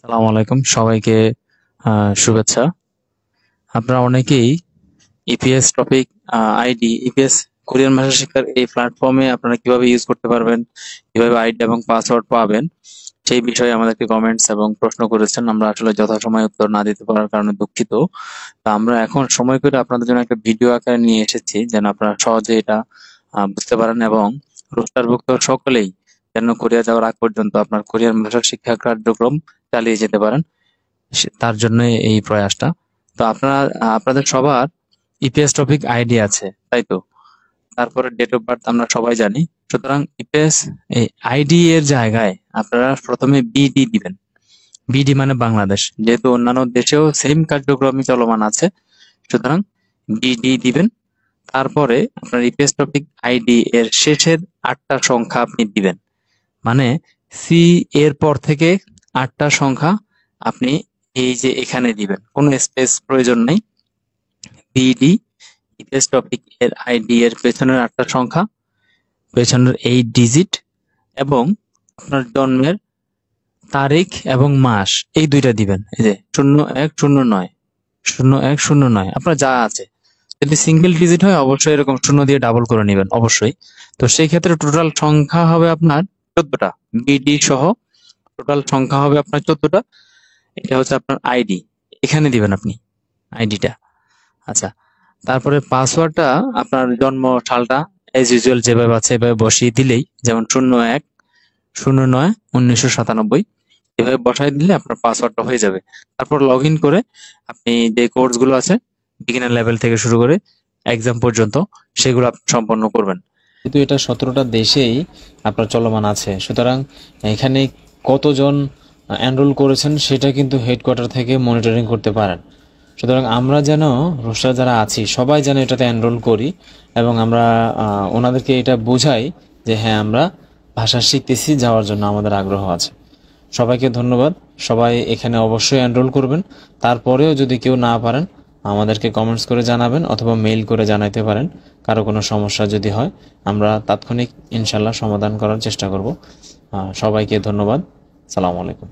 সালাম আলাইকুম সবাইকে। শুভেচ্ছা। আপনারা অনেকেই EPS topic ID EPS Korean ভাষা শিক্ষার এই প্ল্যাটফর্মে আপনারা কিভাবে ইউজ করতে পারবেন, কিভাবে আইডি এবং পাসওয়ার্ড পাবেন, সেই বিষয়ে আমাদেরকে কমেন্টস এবং প্রশ্ন করেছেন। আমরা আসলে যথাসময়ে উত্তর না দিতে পারার কারণে দুঃখিত। তা আমরা এখন সময় করে আপনাদের জন্য একটা ভিডিও আকারে নিয়ে এসেছি, যেন আপনারা সহজে এটা বুঝতে পারেন এবং রোস্টারভুক্ত সকলেই যেন কোরিয়া যাওয়ার আগ পর্যন্ত আপনার কোরিয়ান ভাষা শিক্ষা কার্যক্রম চালিয়ে যেতে পারেন, তার জন্য এই প্রয়াসটা। তো আপনাদের সবার ইপিএস টপিক আইডি আছে, তাই তো? তারপরে ডেট অফ বার্থ আমরা সবাই জানি। সুতরাং ইপিএস এই আইডি এর জায়গায় আপনারা প্রথমে বিডি দিবেন। বিডি মানে বাংলাদেশ, যেহেতু অন্যান্য দেশেও সেম কার্যক্রমই চলমান আছে, সুতরাং বিডি দিবেন। তারপরে আপনার ইপিএস টপিক আইডি এর শেষের 8টা সংখ্যা আপনি দিবেন। মানে সি এর পর থেকে 8টা সংখ্যা আপনি এই যে এখানে দিবেন, কোনো স্পেস প্রয়োজন নেই। বিডি ইপিএস টপিক এর আইডি এর পেছনের 8টা সংখ্যা, পেছনের 8 ডিজিট এবং আপনার জন্মের তারিখ এবং মাস, এই দুইটা দিবেন। এই যে 0109 0109 আপনার যা আছে। যদি সিঙ্গেল ডিজিট হয় অবশ্যই এরকম 0 দিয়ে ডাবল করে নেবেন অবশ্যই। তো সেই ক্ষেত্রে টোটাল সংখ্যা হবে আপনার 14টা, বিডি সহ টোটাল সংখ্যা হবে আপনার 14টা। এটা হচ্ছে আপনার আইডি, এখানে দিবেন আপনি আইডিটা। আচ্ছা, তারপরে পাসওয়ার্ডটা আপনার জন্ম সালটা এজ ইউজুয়াল যেভাবে আছে এভাবে বসিয়ে দিলেই, যেমন 01/09/1997 এভাবে বসাই দিলে আপনার পাসওয়ার্ডটা হয়ে যাবে। তারপর লগ ইন করে আপনি যে কোর্স গুলো আছে বিগিনার লেভেল থেকে শুরু করে এক্সাম পর্যন্ত সেগুলো আপনি সম্পন্ন করবেন। কিন্তু এটা 17টা দেশেই আপনার চলমান আছে, সুতরাং এখানে কতজন এনরোল করেছেন সেটা কিন্তু হেডকোয়ার্টার থেকে মনিটরিং করতে পারেন। সুতরাং আমরা যেন রোস্টার যারা আছি সবাই যেন এটাতে এনরোল করি এবং আমরা ওনাদেরকে এটা বোঝাই যে হ্যাঁ আমরা ভাষা শিখতেছি, যাওয়ার জন্য আমাদের আগ্রহ আছে। সবাইকে ধন্যবাদ। সবাই এখানে অবশ্যই এনরোল করবেন। তারপরেও যদি কেউ না পারেন আমাদেরকে কমেন্টস করে জানাবেন অথবা মেইল করে জানাইতে পারেন। কারো কোনো সমস্যা যদি হয় আমরা তাৎক্ষণিক ইনশাল্লাহ সমাধান করার চেষ্টা করব। সবাইকে ধন্যবাদ। সালামু আলাইকুম।